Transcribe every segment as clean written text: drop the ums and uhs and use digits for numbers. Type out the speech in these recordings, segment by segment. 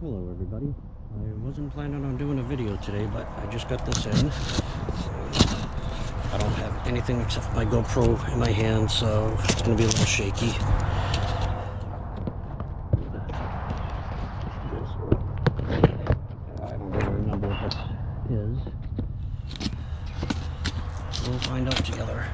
Hello everybody. I wasn't planning on doing a video today, but I just got this in. I don't have anything except my GoPro in my hand, so it's going to be a little shaky. I don't really remember what this is. We'll find out together.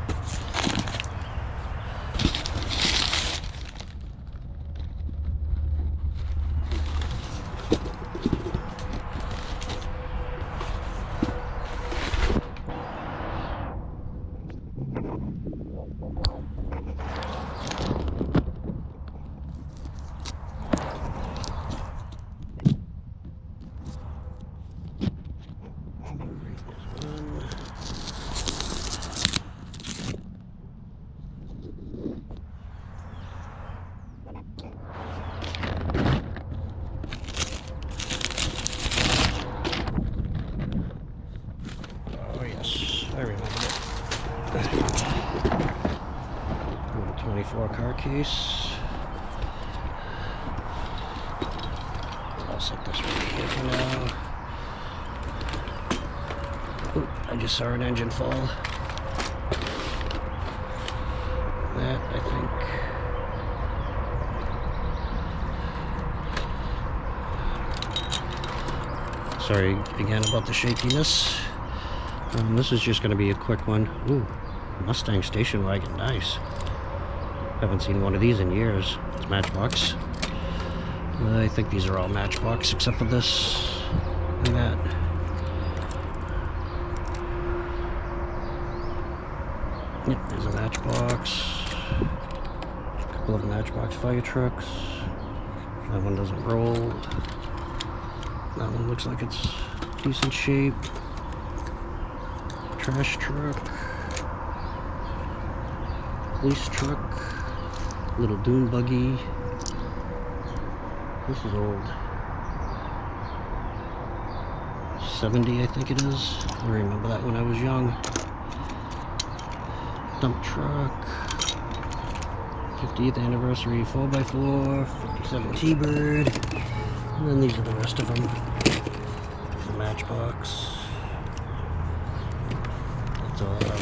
I remember it. 24 car case. I'll set this right here for now. Ooh, I just saw an engine fall. That, I think. Sorry again about the shakiness. This is just going to be a quick one. Ooh, Mustang station wagon, nice. Haven't seen one of these in years. It's Matchbox. I think these are all Matchbox except for this and that. Yep, there's a Matchbox. A couple of Matchbox fire trucks. That one doesn't roll. That one looks like it's decent shape. Trash truck, police truck, little dune buggy. This is old. 70, I think it is. I remember that when I was young. Dump truck, 50th anniversary 4x4, 57 T-Bird, and then these are the rest of them. There's a Matchbox.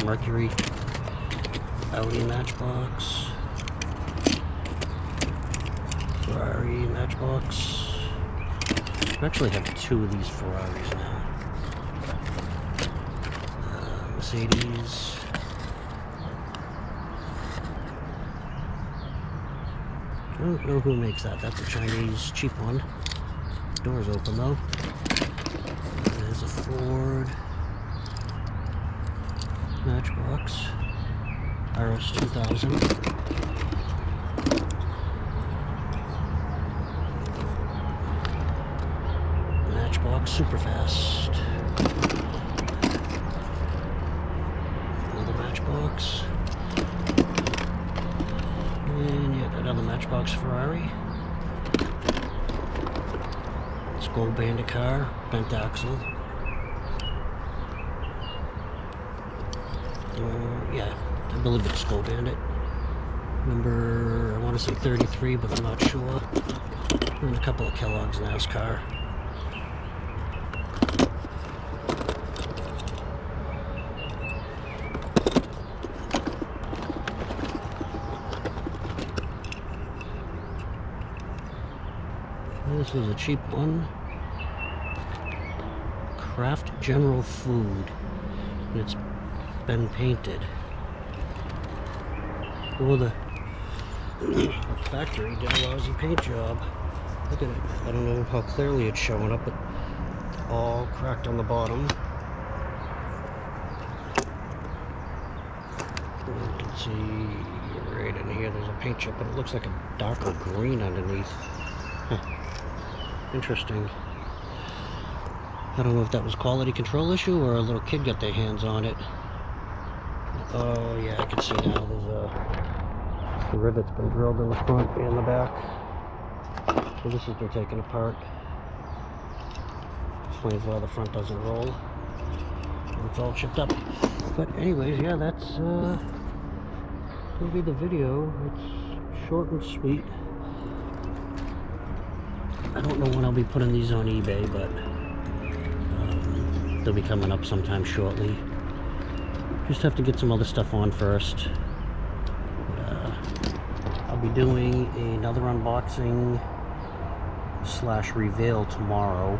Mercury, Audi Matchbox, Ferrari Matchbox. I actually have two of these Ferraris now. Mercedes. I don't know who makes that. That's a Chinese cheap one. Door's open though. There's a Ford Matchbox RS 2000. Matchbox Superfast. Another Matchbox. And yet another Matchbox Ferrari. Skull Bandit car, bent axle. Yeah, I believe it's Skull Bandit. Number, I want to say 33, but I'm not sure. And a couple of Kellogg's NASCAR. This is a cheap one. Kraft General Food. And it's been painted. Well, the factory did a lousy paint job. Look at it. I don't know how clearly it's showing up, but all cracked on the bottom. You can see right in here there's a paint chip, but it looks like a darker green underneath. Huh. Interesting. I don't know if that was quality control issue or a little kid got their hands on it. Oh yeah, I can see now there's the rivet's been drilled in the front and the back. So this has been taken apart. Explains why the front doesn't roll. It's all chipped up. But anyways, yeah, that's gonna be the video. It's short and sweet. I don't know when I'll be putting these on eBay, but they'll be coming up sometime shortly. Just have to get some other stuff on first. I'll be doing another unboxing / reveal tomorrow.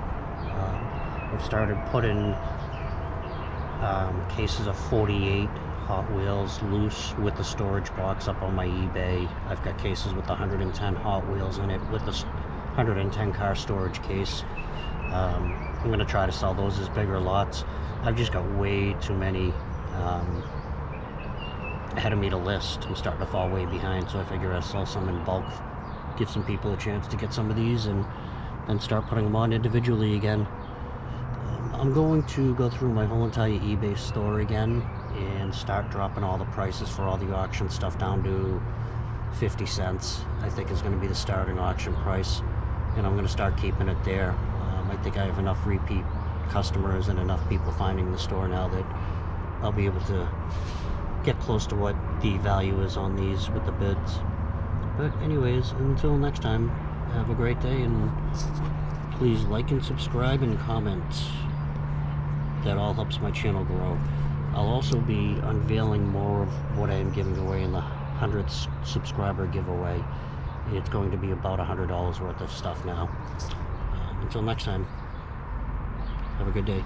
I've started putting cases of 48 Hot Wheels loose with the storage box up on my eBay. I've got cases with 110 Hot Wheels in it with the 110 car storage case. I'm going to try to sell those as bigger lots. I've just got way too many ahead of me to list. I'm starting to fall way behind, so I figure I'll sell some in bulk, give some people a chance to get some of these, and then start putting them on individually again. I'm going to go through my whole entire eBay store again and start dropping all the prices for all the auction stuff down to 50 cents. I think is going to be the starting auction price, and I'm going to start keeping it there. I think I have enough repeat customers and enough people finding the store now that I'll be able to get close to what the value is on these with the bids. But anyways, until next time, have a great day, and please like and subscribe and comment. That all helps my channel grow. I'll also be unveiling more of what I am giving away in the 100th subscriber giveaway. It's going to be about $100 worth of stuff now. Until next time, have a good day.